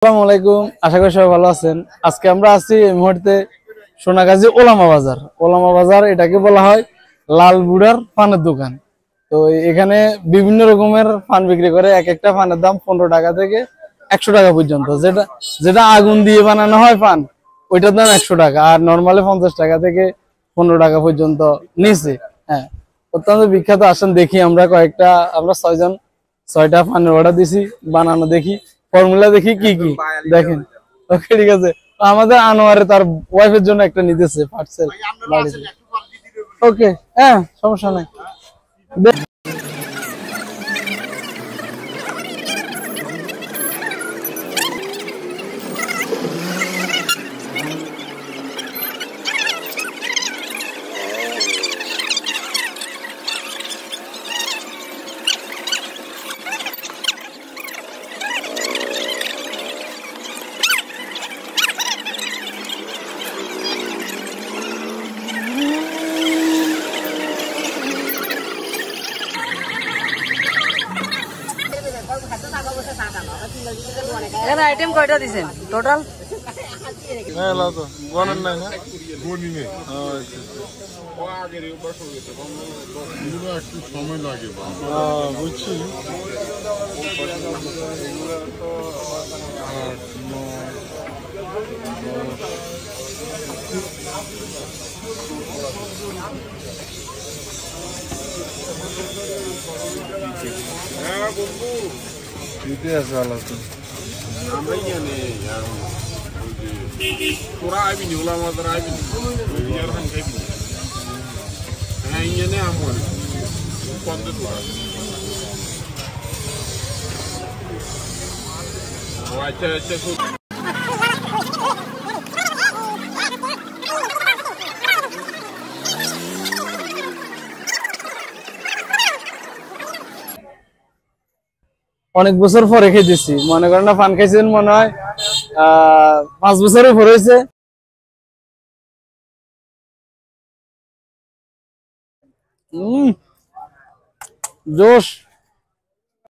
আসসালামু আলাইকুম, আশা করি সবাই ভালো আছেন। আজকে আমরা আছি এই মুহূর্তে সোনাগাজী ওলামা বাজার। ওলামা বাজার এটাকে বলা হয় লাল বুড়ার পানের দোকান। তো এখানে বিভিন্ন রকমের পান বিক্রি করে। এক একটা পানের দাম 15 টাকা থেকে 100 টাকা পর্যন্ত। যেটা যেটা আগুন দিয়ে বানানো হয় পান, ওইটার দাম 100 টাকা, আর নর্মালি 50 টাকা থেকে 15 টাকা পর্যন্ত নিচে। হ্যাঁ, অত্যন্ত বিখ্যাত। আসেন দেখি আমরা আমরা 6টা পানের অর্ডার দিছি, বানানো দেখি, ফর্মুলা দেখি কি কি দেখেন। ওকে, ঠিক আছে। আমাদের আনোয়ারে তার ওয়াইফের জন্য একটা নিতেছে পার্সেল বাড়িতে। ওকে, হ্যাঁ, সমস্যা নাই। এখানে আইটেম কয়টা দিছেন টোটাল? হ্যাঁ লাতো গণন নাই না গণি নেই একটু সময় লাগে বুঝছি। দিতে আছে আলাদা আমরা জানি তোরা আইবি নি ওলা আমাদের আইবি নি ইয়ার হান খাইবি হ্যাঁ ইঞ্জনে আমল বন্ধ তোরা ও আচ্ছা আচ্ছা অনেক বছর পরে খেয়েছি, মনে করেন না, পান খাইছেন মনে হয় 5 বছরের পর হয়েছে। জোশ।